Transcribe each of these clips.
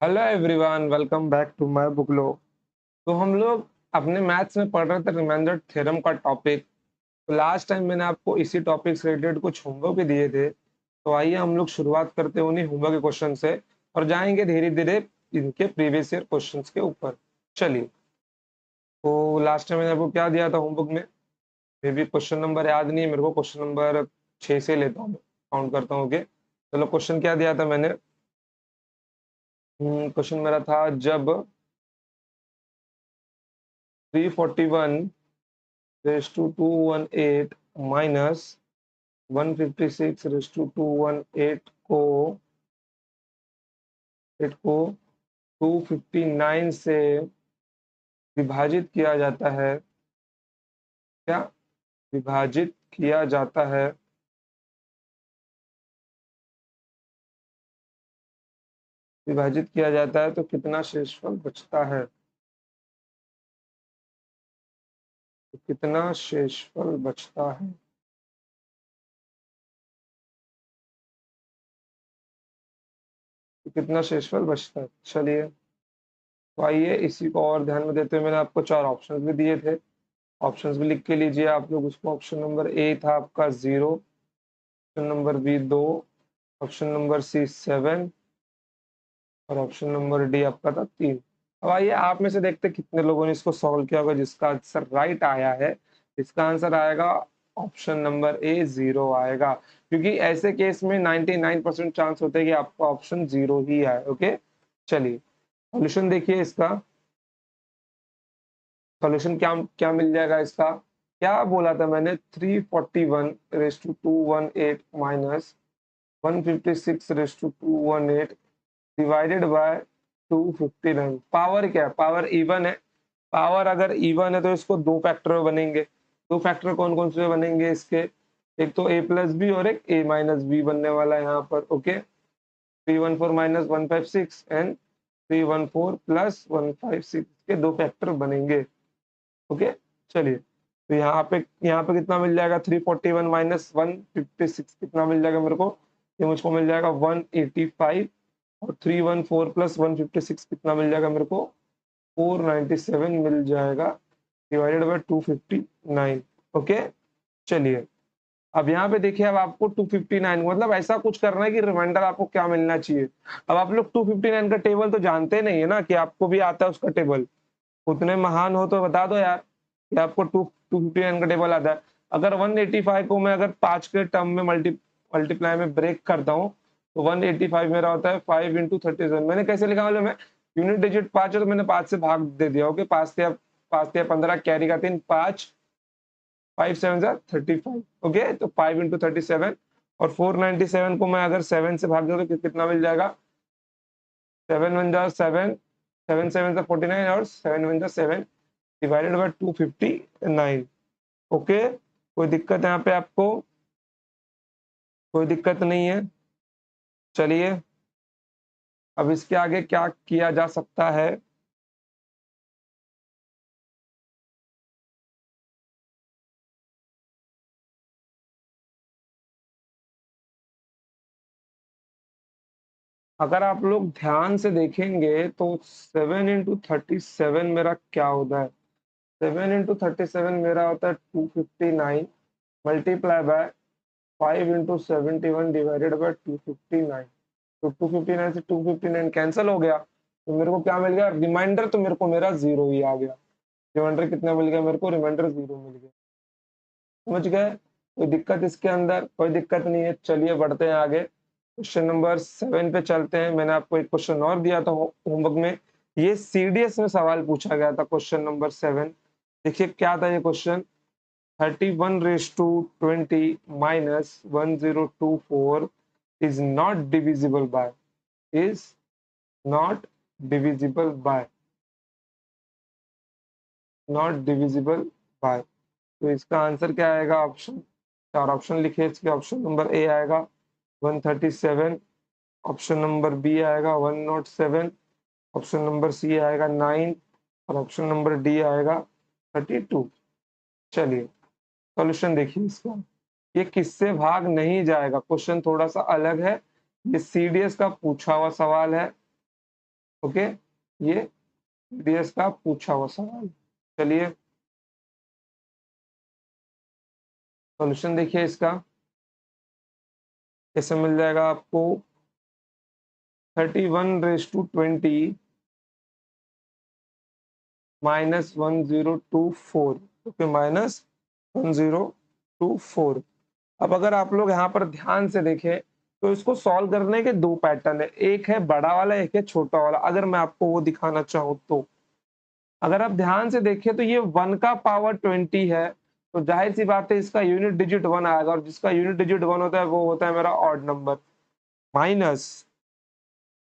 Hello everyone, welcome back to my book लो। तो हम लोग अपने मैथ्स में पढ़ रहे थे रिमाइंडर थ्योरम का टॉपिक। तो लास्ट टाइम मैंने आपको इसी टॉपिक से रिलेटेड कुछ होमवर्क भी दिए थे। तो आइए हम लोग शुरुआत करते हैं उन्हीं होमवर्क के क्वेश्चन से और जाएंगे धीरे धीरे इनके प्रीवियस ईयर क्वेश्चंस के ऊपर। चलिए, तो लास्ट टाइम मैंने आपको क्या दिया था होमवर्क में? मे भी क्वेश्चन नंबर याद नहीं है मेरे को। क्वेश्चन नंबर 6 से लेता हूँ, काउंट करता हूँ। ओके, चलो क्वेश्चन क्या दिया था मैंने? क्वेश्चन मेरा था, जब 341 raise to 218 minus 156 raise to 218 को 259 से विभाजित किया जाता है। क्या विभाजित किया जाता है? विभाजित किया जाता है तो कितना शेषफल बचता है? तो कितना शेषफल बचता है? तो कितना शेषफल बचता है? चलिए, तो आइए इसी को और ध्यान में देते हुए मैंने आपको 4 ऑप्शंस भी दिए थे। ऑप्शंस भी लिख के लीजिए आप लोग उसको। ऑप्शन नंबर ए था आपका 0, option number B 2, option number C 7 और ऑप्शन नंबर डी आपका था 3। अब आइए आप में से देखते हैं कितने लोगों ने इसको सॉल्व किया होगा जिसका आंसर राइट आया है। इसका आंसर आएगा ऑप्शन नंबर ए 0 आएगा, क्योंकि ऐसे केस में 99% चांस होते हैं कि आपका ऑप्शन 0 ही आए। ओके, चलिए सॉल्यूशन देखिए इसका। सॉल्यूशन क्या क्या मिल जाएगा इसका? क्या बोला था मैंने? 341 raise to 218 minus 156 raise to 218 divided by 259। Power क्या है? पावर इवन है। पावर अगर इवन है तो इसको दो फैक्टर में बनेंगे। दो फैक्टर कौन कौन से बनेंगे इसके? एक तो a प्लस बी और एक a माइनस बी बनने वाला है यहाँ पर। ओके, 314 माइनस 156 एंड 314 प्लस 156 के दो फैक्टर बनेंगे। ओके, चलिए, तो यहाँ पे कितना मिल जाएगा? 341 माइनस 156 कितना मिल जाएगा मेरे को? ये मुझको मिल जाएगा 185 और 314 प्लस 156 कितना मिल जाएगा मेरे को? 497 मिल जाएगा डिवाइडेड बाय 259। ओके, चलिए अब यहाँ पे देखिए, अब आपको 259 मतलब ऐसा कुछ करना है कि रिमाइंडर आपको क्या मिलना चाहिए। अब आप लोग 259 का टेबल तो जानते नहीं है ना, कि आपको भी आता है उसका टेबल। उतने महान हो तो बता दो यार कि आपको 259 का टेबल आता है। अगर 185 को मैं अगर 5 के टर्म में मल्टीप्लाई में ब्रेक करता हूँ तो 185 मेरा होता है 5 इंटू 37। मैंने कैसे लिखा मालूम है? यूनिट डिजिट 5 है तो मैंने 5 से भाग दे दिया। ओके, 5 या 15 कैरी का 3, 5 5 7 35। ओके, तो 5 इंटू 37 और 497 को मैं अगर 7 से भाग दूं तो कितना मिल जाएगा? 7 1 जा 7, 7 7 जा 49 और 7 1 जा 7 डिवाइडेड बाय 259। ओके, कोई दिक्कत है यहाँ पे आपको? कोई दिक्कत नहीं है? चलिए, अब इसके आगे क्या किया जा सकता है? अगर आप लोग ध्यान से देखेंगे तो 7 इंटू 37 मेरा क्या होता है? 7 इंटू 37 मेरा होता है 259 multiply by 5 into 71 divided by 259। तो 259 से 259 कैंसिल हो गया, तो मेरे को क्या मिल गया? रिमाइंडर तो मेरे को मेरा 0 ही आ गया। रिमाइंडर कितना मिल गया मेरे को? रिमाइंडर 0 मिल गया। समझ गए? कोई दिक्कत इसके अंदर? कोई दिक्कत नहीं है। चलिए बढ़ते हैं आगे, क्वेश्चन नंबर 7 पे चलते हैं। मैंने आपको एक क्वेश्चन और दिया था होमवर्क में। ये सीडीएस में सवाल पूछा गया था, क्वेश्चन नंबर 7। देखिए क्या था ये question. 31 raise to 20 minus 1024 is not divisible by, is not divisible by, not divisible by। तो इसका आंसर क्या आएगा? ऑप्शन, चार ऑप्शन लिखे इसके। ऑप्शन नंबर ए आएगा 137, ऑप्शन नंबर बी आएगा 107, ऑप्शन नंबर सी आएगा 9 और ऑप्शन नंबर डी आएगा 32। चलिए सॉल्यूशन देखिए इसका। ये किससे भाग नहीं जाएगा? क्वेश्चन थोड़ा सा अलग है, ये सीडीएस का पूछा हुआ सवाल है। ओके, ये डीएस का पूछा हुआ सवाल। चलिए सॉल्यूशन देखिए इसका, कैसे मिल जाएगा आपको 31/20 माइनस 1024, ओके माइनस 1024। अब अगर आप लोग यहाँ पर ध्यान से देखें तो इसको सॉल्व करने के दो पैटर्न है, एक है बड़ा वाला, एक है छोटा वाला। अगर मैं आपको वो दिखाना चाहूँ तो अगर आप ध्यान से देखें तो ये 1 का पावर 20 है, तो जाहिर सी बात है इसका यूनिट डिजिट 1 आएगा, और जिसका यूनिट डिजिट 1 होता है वो होता है मेरा ऑड नंबर। माइनस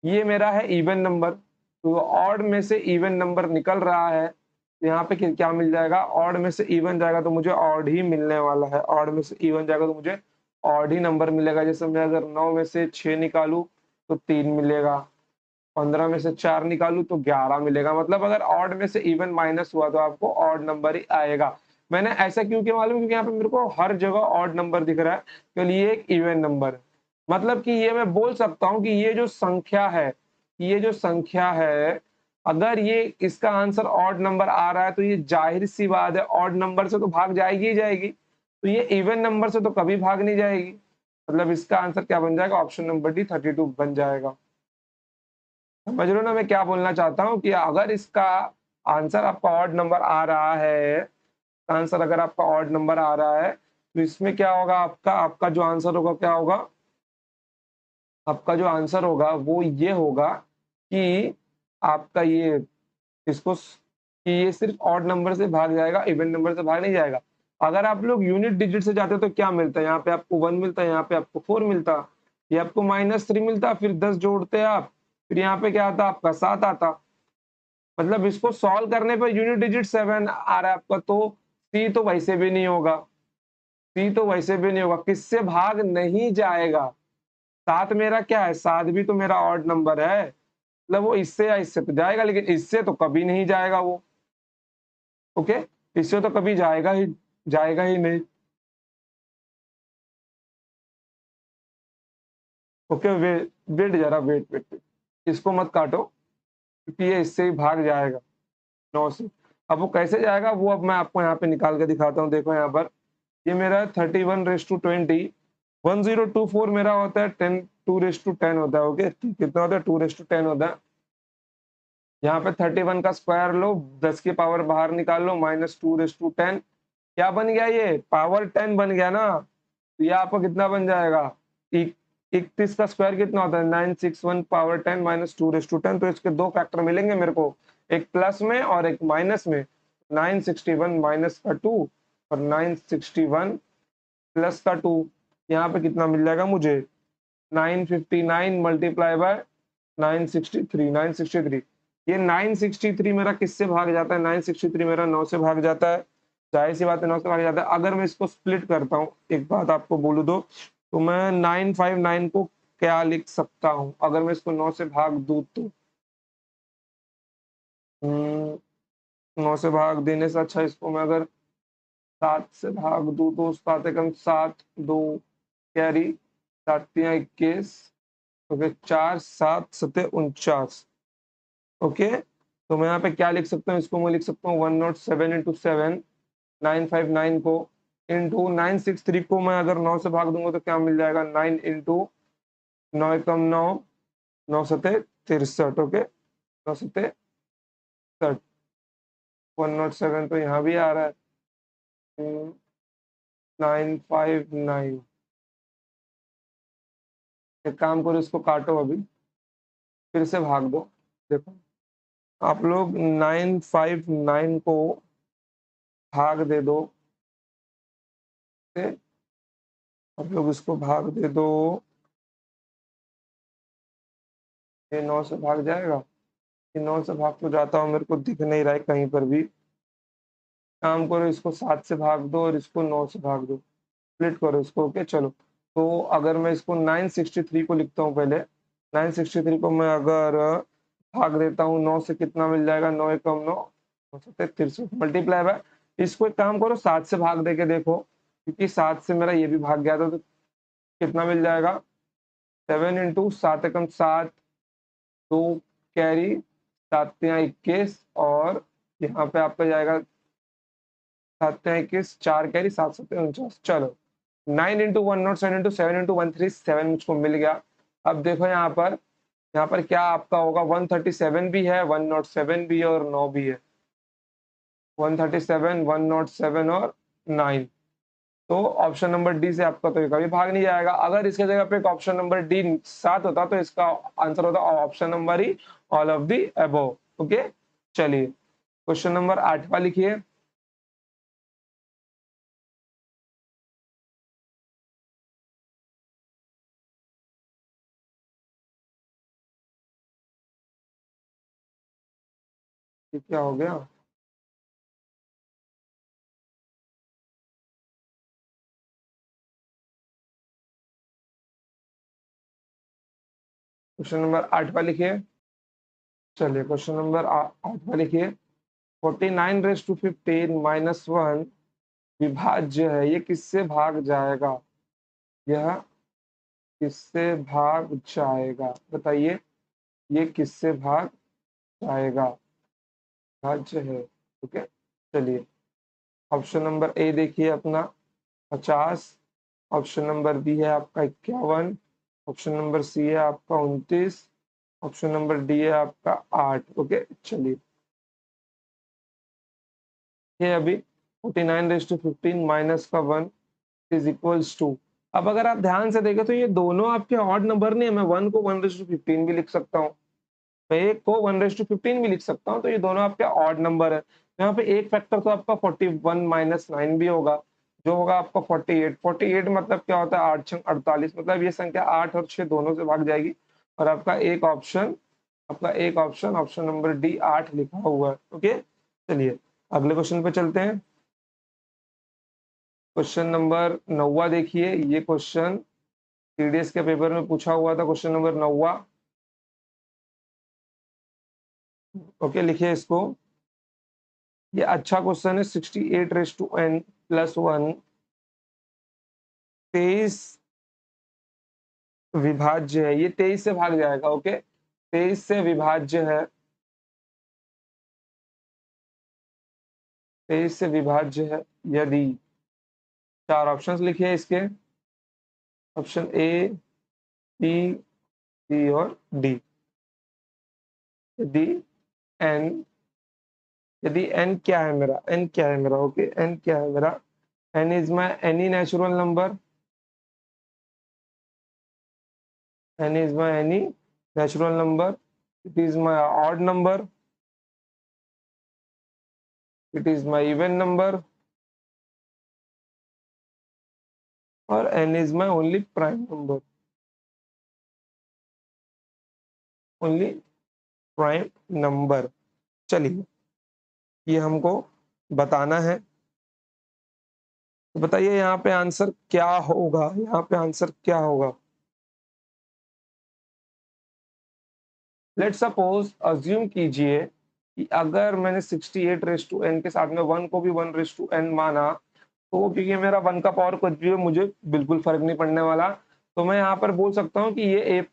ये मेरा है इवन नंबर, तो ऑड में से इवन नंबर निकल रहा है, तो यहाँ पे क्या मिल जाएगा, ऑड में से इवन जाएगा तो मुझे ऑड ही मिलने वाला है, ऑड में से इवन जाएगा तो मुझे ऑड ही नंबर मिलेगा। जैसे मैं अगर 9 में से 6 निकालू तो 3 मिलेगा, 15 में से 4 निकालू तो 11 मिलेगा। मतलब अगर ऑड में से इवन माइनस हुआ तो आपको ऑड नंबर ही आएगा। मैंने ऐसा क्यों किया मालूम, क्योंकि यहाँ पे मेरे को हर जगह ऑड नंबर दिख रहा है, तो ये एक इवन नंबर है। मतलब कि ये मैं बोल सकता हूँ कि ये जो संख्या है, अगर ये इसका आंसर ऑड नंबर आ रहा है तो ये जाहिर सी बात है ऑड नंबर से तो भाग जाएगी ही जाएगी, तो ये इवन नंबर से तो कभी भाग नहीं जाएगी। मतलब इसका आंसर क्या बन जाएगा, ऑप्शन नंबर डी 32 बन जाएगा। समझ रहे हो ना मैं क्या बोलना चाहता हूँ, कि अगर इसका आंसर आपका ऑड नंबर आ रहा है, आंसर अगर आपका ऑड नंबर आ रहा है तो इसमें क्या होगा, आपका आपका जो आंसर होगा क्या होगा, आपका जो आंसर होगा वो ये होगा कि आपका ये इसको कि ये सिर्फ ऑड नंबर से भाग जाएगा, इवन नंबर से भाग नहीं जाएगा। अगर आप लोग यूनिट डिजिट से जाते हो तो क्या मिलता है, यहाँ पे आपको 1 मिलता है, यहाँ पे आपको 4 मिलता, ये आपको -3 मिलता, फिर 10 जोड़ते हैं आप, फिर यहाँ पे क्या आता आपका 7 आता। मतलब इसको सॉल्व करने पर यूनिट डिजिट 7 आ रहा है आपका, तो सी तो वैसे भी नहीं होगा, सी तो वैसे भी नहीं होगा, किससे भाग नहीं जाएगा। 7 मेरा क्या है, 7 भी तो मेरा ऑड नंबर है, मतलब वो इससे या इससे तो जाएगा, लेकिन इससे तो कभी नहीं जाएगा वो। ओके, इससे तो कभी जाएगा ही नहीं। ओके वेट जरा, वेट, इसको मत काटो, क्योंकि ये इससे ही भाग जाएगा 9 से। अब वो कैसे जाएगा वो अब मैं आपको यहाँ पे निकाल के दिखाता हूँ। देखो यहाँ पर ये मेरा 31/20, 1024 मेरा होता है 2/10 होता है। ओके, कितना होता है, 2/10 होता है। यहाँ पे 31 का स्क्वायर लो, 10 की पावर बाहर निकाल लो, -2/10 क्या बन गया, ये पावर 10 बन गया ना। तो ये आपका कितना बन जाएगा, 31 का स्क्वायर कितना होता है, 961 पावर 10 -2/10। तो इसके दो फैक्टर मिलेंगे मेरे को, एक प्लस में और एक माइनस में। 961 माइनस का 2 और 961 प्लस का 2, यहाँ पे कितना मिल जाएगा मुझे, 959 मल्टीप्लाई बाय 963। ये 963 मेरा किससे भाग जाता है, 963 मेरा 9 से भाग जाता है, जाहिर सी बात है 9 से भाग जाता है। अगर मैं इसको स्प्लिट करता हूँ, एक बात आपको बोलू दो, तो मैं 959 को क्या लिख सकता हूँ, अगर मैं इसको 9 से भाग दूं तो 9 से भाग देने से अच्छा इसको मैं अगर 7 से भाग दूं तो 7 एकम 7, 2 कैरी, 7×3 = 21, ओके 4×7 = 49। ओके, तो मैं यहाँ पे क्या लिख सकता हूँ, इसको मैं लिख सकता हूँ 107 × 7 959 को इंटू 963 को मैं अगर 9 से भाग दूंगा तो क्या मिल जाएगा, 9 इंटू 9×9, 9×7 = 63। ओके 9×7 = 107 तो यहाँ भी आ रहा है 959। एक काम करो, इसको काटो अभी, फिर से भाग दो। देखो आप लोग 959 को भाग दे दो, आप लोग इसको भाग दे दो, ये 9 से भाग जाएगा, ये 9 से भाग तो जाता हूँ, मेरे को दिख नहीं रहा है कहीं पर भी। काम करो, इसको 7 से भाग दो और इसको 9 से भाग दो, स्प्लिट करो इसको। ओके चलो, तो अगर मैं इसको 963 को लिखता हूँ पहले, 963 को मैं अगर भाग देता हूँ 9 से, कितना मिल जाएगा, 9×9 963 मल्टीप्लाई बाय, इसको एक काम करो 7 से भाग दे के देखो, क्योंकि 7 से मेरा ये भी भाग गया था, तो कितना मिल जाएगा, 7 × 7 × 7, 2 कैरी 7×21 और यहाँ पे आपका जाएगा 7×21 4 कैरी 7×7 49। चलो 9 × 107 × 7 मुझको मिल गया। अब देखो यहाँ पर क्या आपका होगा, 137 भी है, 107 भी है और 9 भी है। 137, 107 और 9। तो ऑप्शन नंबर डी से आपका तो कभी भाग नहीं जाएगा। अगर इसके जगह पे एक ऑप्शन नंबर डी 7 होता तो इसका आंसर होता option number E, all of the above. Okay, चलिए क्वेश्चन नंबर 8वां लिखिए। ये क्या हो गया? क्वेश्चन नंबर 8वां लिखिए। चलिए क्वेश्चन नंबर 8वां लिखिए। 49 × 15 - 1 विभाज्य है, ये किससे भाग जाएगा? यह किससे भाग जाएगा बताइए, ये किससे भाग जाएगा? भाज्य है। ओके, चलिए ऑप्शन नंबर ए देखिए अपना 50, ऑप्शन नंबर बी है आपका 51, ऑप्शन नंबर सी है आपका 29, ऑप्शन नंबर डी है आपका 8। ओके, चलिए ये अभी 49 × 15 माइनस का 1 इज इक्वल्स टू। अब अगर आप ध्यान से देखें तो ये दोनों आपके ऑड नंबर नहीं है। मैं 1 को 1/15 भी लिख सकता हूँ, मैं 1 को 1/15 भी लिख सकता हूँ, तो ये दोनों आपके ऑड नंबर है। यहाँ पे एक फैक्टर तो आपका 41 - 9 भी होगा, जो होगा आपका 48। 48 मतलब क्या होता है, 8×6 48, मतलब ये संख्या 8 और 6 दोनों से भाग जाएगी। और आपका एक ऑप्शन ऑप्शन नंबर डी 8 लिखा हुआ है। ओके, चलिए अगले क्वेश्चन पे चलते हैं। क्वेश्चन नंबर 9वां देखिए। ये क्वेश्चन सीडीएस के पेपर में पूछा हुआ था, क्वेश्चन नंबर 9वां। ओके, लिखिए इसको। ये अच्छा क्वेश्चन है। 68 n+1 23 विभाज्य है, ये 23 से भाग जाएगा। ओके, 23 से विभाज्य है, 23 से विभाज्य है यदि। 4 ऑप्शंस लिखिए इसके, ऑप्शन ए, बी, सी और डी। यदि एन, यदि एन क्या है मेरा, एन क्या है मेरा, ओके एन क्या है मेरा, n is my any natural number, n is my any natural number, it is my odd number, it is my even number, और n is my only prime number, only prime number। चलिए ये हमको बताना है, तो बताइए यहाँ पे आंसर क्या होगा, यहाँ पे आंसर क्या होगा। लेट सपोज अज्यूम कीजिए कि अगर मैंने 68 n के साथ में 1 को भी 1 माना, तो क्योंकि मेरा 1 का पावर कुछ भी हो मुझे बिल्कुल फर्क नहीं पड़ने वाला, तो मैं यहाँ पर बोल सकता हूँ कि ये a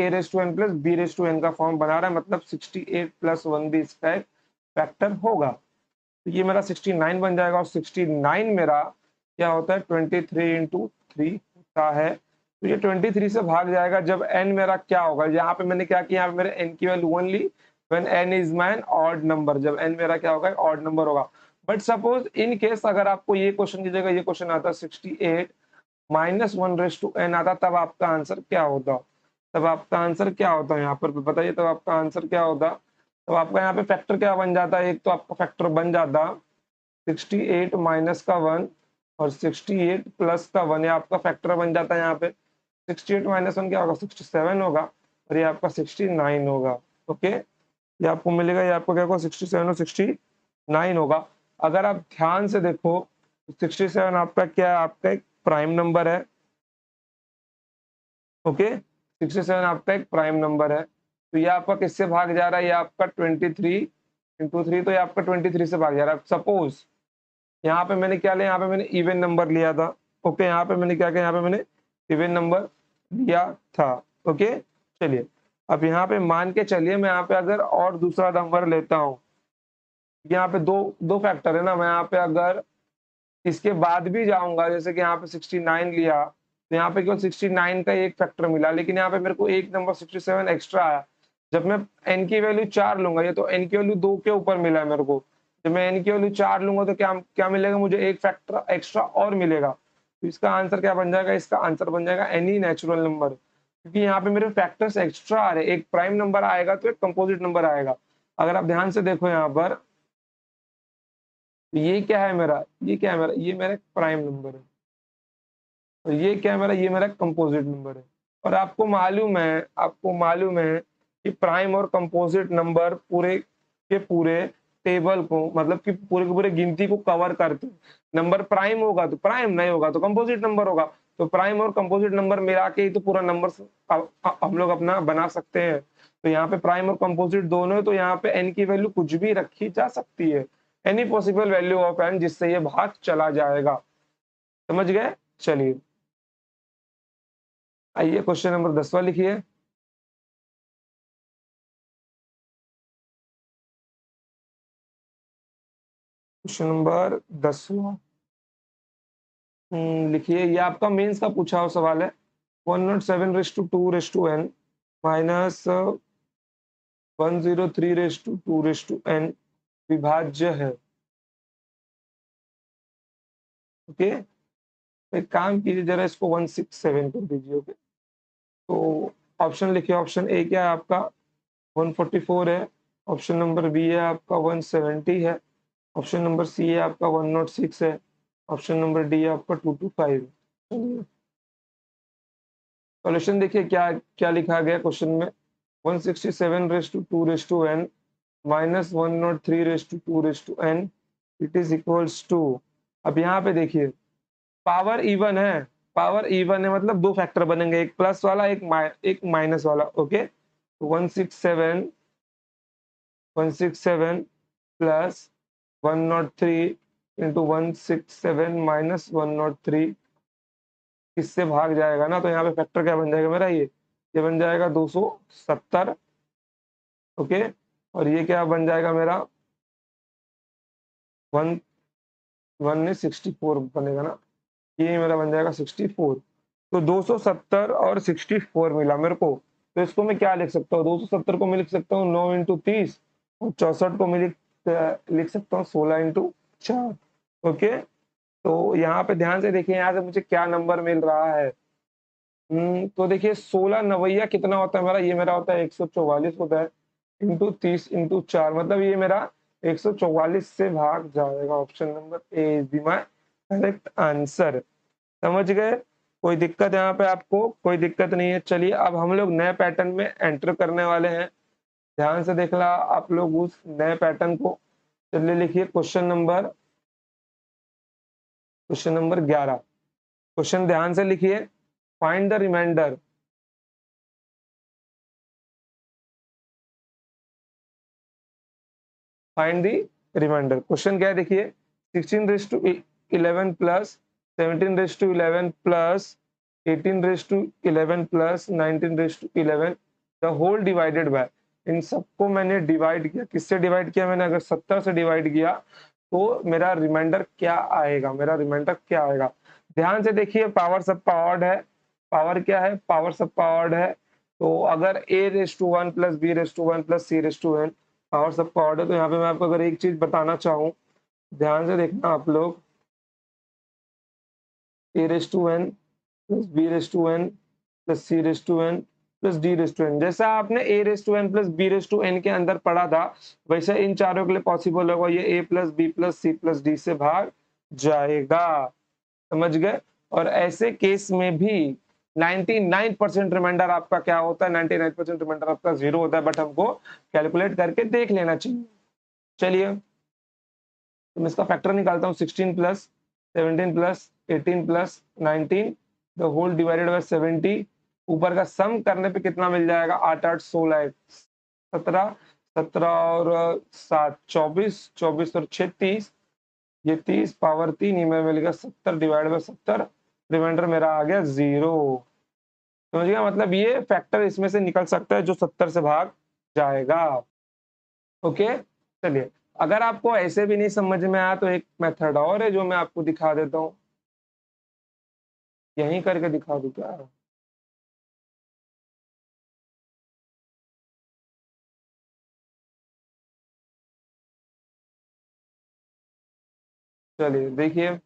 n plus b n का फॉर्म बना रहा है, मतलब 68 + 1 भी इसका एक फैक्टर होगा। तो ये मेरा 69 बन जाएगा, और 69 मेरा क्या होता है, 23 × 3 होता है। तो ये 23 से भाग जाएगा जब n मेरा क्या होगा, यहाँ पे मैंने क्या किया, यहाँ पे मेरे n की वैल्यू 1 ली, when n is my odd number, जब n मेरा क्या होगा, ऑड नंबर होगा। बट सपोज इन केस अगर आपको ये क्वेश्चन की जगह ये क्वेश्चन आता 68 - 1/n आता, तब आपका आंसर क्या होता, तब आपका आंसर क्या होता है यहाँ पर बताइए, तब आपका आंसर क्या होता। तो आपका यहाँ पे फैक्टर क्या बन जाता है, एक तो आपका फैक्टर बन जाता 68 माइनस का 1 और 68 प्लस का 1, ये आपका फैक्टर बन जाता है। यहाँ पे 68 - 1 क्या होगा, 67 होगा, और ये आपका 69 होगा। ओके, ये आपको मिलेगा, ये आपको क्या होगा, 67 और 69 होगा। अगर आप ध्यान से देखो 67 आपका क्या है, आपका एक प्राइम नंबर है। ओके, 67 आपका एक प्राइम नंबर है, तो ये आपका किससे भाग जा रहा है, ये आपका 23 × 3, तो ये आपका 23 से भाग जा रहा है। सपोज यहाँ पे मैंने क्या लिया, यहाँ पे मैंने इवन नंबर लिया था। ओके, यहाँ पे मैंने क्या किया, यहाँ पे मैंने इवन नंबर लिया था। ओके, चलिए अब यहाँ पे मान के चलिए मैं यहाँ पे अगर और दूसरा नंबर लेता हूँ, यहाँ पे दो दो फैक्टर है ना, मैं यहाँ पे अगर इसके बाद भी जाऊंगा, जैसे कि यहाँ पे 69 लिया, तो यहाँ पे केवल 69 का एक फैक्टर मिला, लेकिन यहाँ पे मेरे को एक नंबर 67 एक्स्ट्रा आया। जब मैं n की वैल्यू 4 लूंगा, ये तो n की वैल्यू 2 के ऊपर मिला है मेरे को, जब मैं n की वैल्यू 4 लूंगा तो क्या क्या मिलेगा मुझे, एक फैक्टर एक्स्ट्रा और मिलेगा। तो इसका आंसर क्या बन जाएगा, इसका आंसर बन जाएगा एनी नेचुरल नंबर, क्योंकि यहाँ पे मेरे फैक्टर्स एक्स्ट्रा आ रहे हैं। एक प्राइम नंबर आएगा तो एक कंपोजिट नंबर आएगा। अगर आप ध्यान से देखो यहाँ पर, तो ये क्या है मेरा, ये क्या है मेरा, ये मेरा प्राइम नंबर है, और ये क्या है मेरा, ये मेरा कंपोजिट नंबर है। और आपको मालूम है कि प्राइम और कंपोजिट नंबर पूरे के पूरे टेबल को, मतलब कि पूरे के पूरे गिनती को कवर करते हैं। नंबर प्राइम होगा तो प्राइम, नहीं होगा तो कंपोजिट नंबर होगा। तो प्राइम और कंपोजिट नंबर मिला के ही तो पूरा नंबर हम लोग अपना बना सकते हैं। तो यहाँ पे प्राइम और कंपोजिट दोनों है, तो यहाँ पे एन की वैल्यू कुछ भी रखी जा सकती है, any possible value of n, जिससे ये भाग चला जाएगा। समझ गए? चलिए आइए क्वेश्चन नंबर 10वां लिखिए। क्वेश्चन नंबर 10वां लिखिए, ये आपका मेंस का पूछा हुआ सवाल है। 107 raise to 2 raise to n minus 103 raise to 2 raise to n विभाज्य है। ओके, एक काम कीजिए, जरा इसको 167 कर दीजिए। ओके, तो ऑप्शन लिखिए। ऑप्शन ए क्या है आपका, 144 है। ऑप्शन नंबर बी है आपका 170 है। ऑप्शन नंबर सी है आपका 106 है। ऑप्शन नंबर डी है आपका 225। चलिए सॉल्यूशन देखिए क्या क्या लिखा गया क्वेश्चन में। 167 raise to 2 raise to n minus 103 raise to 2 raise to n it is equals to. अब यहाँ पे देखिए पावर इवन है, पावर इवन है मतलब दो फैक्टर बनेंगे, एक प्लस वाला एक माइनस वाला। ओके, 167 प्लस 103 इंटू 167 माइनस 103, इससे भाग जाएगा ना, तो यहाँ पे फैक्टर क्या बन जाएगा मेरा, ये बन जाएगा 270। ओके, और ये क्या बन जाएगा मेरा, वन वन ने 64 बनेगा ना, ये मेरा बन जाएगा 64। तो 270 और 64 मिला मेरे को। तो इसको मैं क्या लिख सकता हूँ, 270 को मैं लिख सकता हूँ 9 इंटू 30, और 64 को मैं लिख सकता हूँ 16 इंटू 4। ओके, तो यहाँ पे ध्यान से देखिए, यहाँ से मुझे क्या नंबर मिल रहा है। तो देखिए 16 नवैया कितना होता है मेरा, ये मेरा होता है 144 होता है, इंटू 30 इंटू 4, मतलब ये मेरा 144 से भाग जाएगा। Option number A is my correct answer. समझ गए? कोई दिक्कत यहाँ पे आपको? कोई दिक्कत नहीं है। चलिए अब हम लोग नए पैटर्न में एंटर करने वाले हैं। ध्यान से देखना आप लोग उस नए पैटर्न को। चलिए लिखिए क्वेश्चन नंबर 11। क्वेश्चन ध्यान से लिखिए, find the remainder. Find the remainder. Question क्या है देखिए, 16 raise to 11 plus 17 raise to 11 plus 18 raise to 11 plus 19 raise to 11 the whole divided by. इन सबको मैंने डिवाइड किया, किससे डिवाइड किया मैंने, अगर 70 से डिवाइड किया तो मेरा रिमाइंडर क्या आएगा, मेरा रिमाइंडर क्या आएगा। ध्यान से देखिए, पावर सब पावर्ड है। पावर क्या है, पावर सब पावर्ड है। तो अगर a raise to 1 plus b raise to 1 plus c raise to n power सब पावर्ड है, तो यहाँ पे मैं आपको अगर एक चीज बताना चाहूँ, ध्यान से देखना आप लोग, a raise to n plus b raise to n plus c raise to n plus d raise to n, जैसा आपने a raise to n plus b raise to n के अंदर पढ़ा था, वैसे इन चारों के लिए पॉसिबल होगा ये a plus b plus c plus d से भाग जाएगा। समझ गए? और ऐसे केस में भी 99% रिमाइंडर आपका क्या होता है, 99% रिमाइंडर आपका 0 होता है, बट हमको कैलकुलेट करके देख लेना चाहिए। चलिए तो मैं इसका फैक्टर निकालता हूँ, 16 plus 17 plus 18 plus 19 the whole divided by 70। ऊपर का सम करने पे कितना मिल जाएगा, 8 8 16 17, 17 और 7 24, 24 और 6 30, ये 30 पावर 3 ही में मिलेगा 70 डिवाइड बाय 70, रिमाइंडर मेरा आ गया 0। समझिएगा, मतलब ये फैक्टर इसमें से निकल सकता है जो 70 से भाग जाएगा। ओके, चलिए, अगर आपको ऐसे भी नहीं समझ में आया तो एक मेथड और है जो मैं आपको दिखा देता हूँ, यहीं करके दिखा दूं क्या? चलिए देखिए,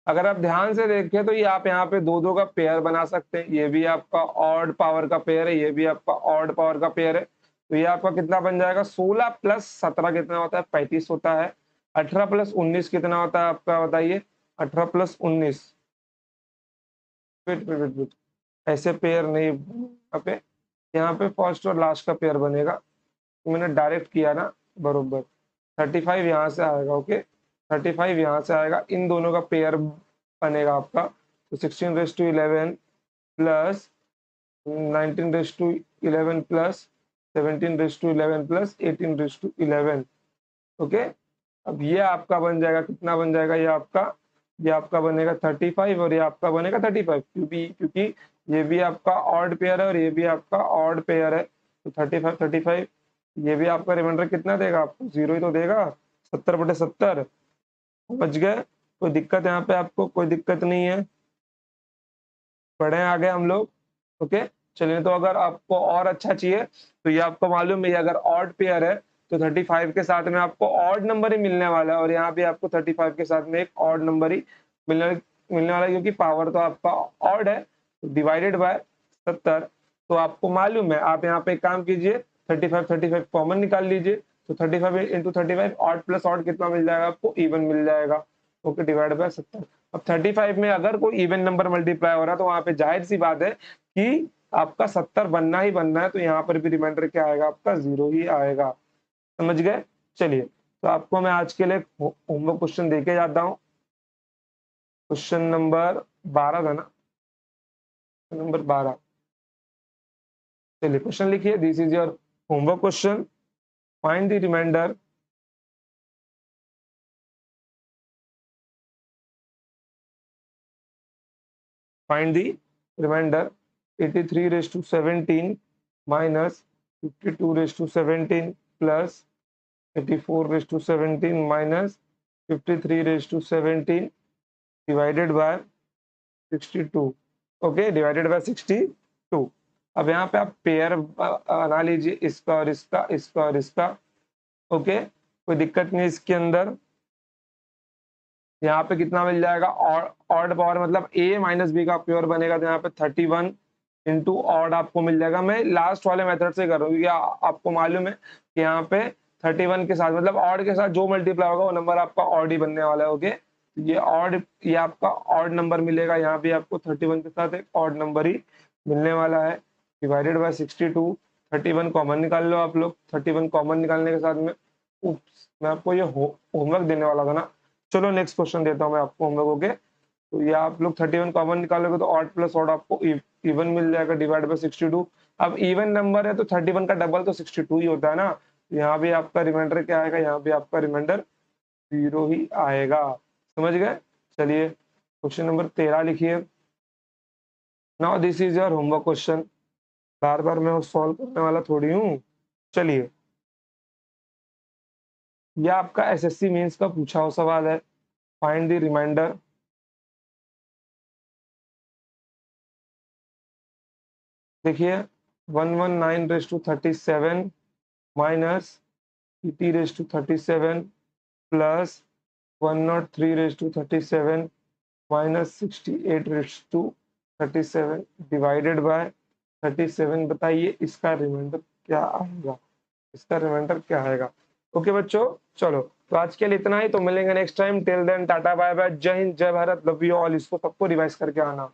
अगर आप ध्यान से देखें तो ये आप यहाँ पे दो दो का पेयर बना सकते हैं, ये भी आपका ऑड पावर का पेयर है, ये भी आपका ऑड पावर का पेयर है, तो ये आपका कितना बन जाएगा? 16 प्लस 17 कितना होता है? 35 होता है। 18 प्लस 19 कितना होता है आपका, बताइए? 18 प्लस 19, वेट, ऐसे पेयर नहीं यहाँ पे फर्स्ट और लास्ट का पेयर बनेगा, तो मैंने डायरेक्ट किया ना, बरोबर 35 यहाँ से आएगा। ओके, 35 यहाँ से आएगा, इन दोनों का पेयर बनेगा आपका, तो 16 raise to 11 plus 19 raise to 11 plus 17 raise to 11 plus 18 raise to 11। Okay, अब ये आपका बन जाएगा, कितना बन जाएगा ये आपका बनेगा 35 और ये आपका बनेगा 35, क्योंकि ये भी आपका ऑड पेयर है और ये भी आपका ऑड पेयर है, तो 35 ये भी आपका रिमाइंडर कितना देगा आपको? 0 ही तो देगा, 70/70। समझ गए? कोई दिक्कत यहाँ पे आपको? कोई दिक्कत नहीं है, बढ़े आगे हम लोग। ओके, चलिए, तो अगर आपको और अच्छा चाहिए तो ये आपको मालूम है, अगर ऑड पेयर है तो 35 के साथ में आपको ऑड नंबर ही मिलने वाला है, और यहाँ भी आपको 35 के साथ में एक ऑड नंबर ही मिलने मिलने वाला है, क्योंकि पावर तो आपका ऑड है, तो डिवाइडेड बाय 70। तो आपको मालूम है, आप यहाँ पे एक काम कीजिए, 35 कॉमन निकाल लीजिए, तो 35 इंटू 35 ऑड प्लस ऑड कितना मिल जाएगा आपको? इवन मिल जाएगा। Okay, divide by 70। अब 35 में अगर कोई इवन नंबर मल्टीप्लाई हो रहा है तो वहां पे जाहिर सी बात है कि आपका 70 बनना ही बनना है, तो यहाँ पर भी रिमाइंडर क्या आएगा आपका? 0 ही आएगा। समझ गए? चलिए, तो आपको मैं आज के लिए होमवर्क क्वेश्चन देके जाता हूँ। क्वेश्चन नंबर 12 था ना? नंबर 12। चलिए, क्वेश्चन लिखिए, this is your homework question. Find the remainder find the remainder 83 raised to 17 minus 52 raised to 17 plus 84 raised to 17 minus 53 raised to 17 divided by 62। Okay, divided by 62। अब यहाँ पे आप pair बना लीजिए, इसका और इसका, इसका और इसका। ओके, कोई दिक्कत नहीं इसके अंदर। यहाँ पे कितना मिल जाएगा? ऑड पावर मतलब a माइनस बी का प्योर बनेगा, तो यहाँ पे 31 इंटू ऑड आपको मिल जाएगा। मैं लास्ट वाले मेथड से कर रहा हूँ क्योंकि आपको मालूम है कि यहाँ पे 31 के साथ मतलब ऑड के साथ जो मल्टीप्लाई होगा वो नंबर आपका ऑड ही बनने वाला है। ओके, ये ऑड, ये आपका ऑड नंबर मिलेगा, यहाँ भी आपको 31 के साथ एक ऑड नंबर ही मिलने वाला है। डिवाइडेड बाय 62, 31 कॉमन निकाल लो आप लोग। 31 कॉमन निकालने के साथ में मैं आपको ये होमवर्क देने वाला था ना। चलो नेक्स्ट क्वेश्चन देता हूँ मैं आपको होमवर्क। ओके, तो ये आप लोग 31 कॉमन निकालोगे तो ऑड प्लस ऑड आपको इवन मिल जाएगा, डिवाइड बाय 62। अब इवन नंबर है तो 31 का डबल तो 62 ही होता है ना। यहाँ भी आपका रिमाइंडर क्या आएगा? यहाँ भी आपका रिमाइंडर 0 ही आएगा। समझ गए? चलिए, क्वेश्चन नंबर 13 लिखिए। Now this is your homework question. बार बार मैं सॉल्व करने वाला थोड़ी हूँ। चलिए, यह आपका एसएससी मेंस का पूछा हुआ सवाल है। Find the remainder. देखिए, 119 raise to 37 minus 80 raise to 37 plus 103 raise to 37 minus 68 raise to 37 divided by 37। बताइए इसका रिमाइंडर क्या आएगा? इसका रिमाइंडर क्या आएगा? ओके बच्चों, चलो, तो आज के लिए इतना ही। तो मिलेंगे next time. Till then tata bye bye, जय हिंद, जय भारत, लव यू ऑल। इसको सबको रिवाइज करके आना।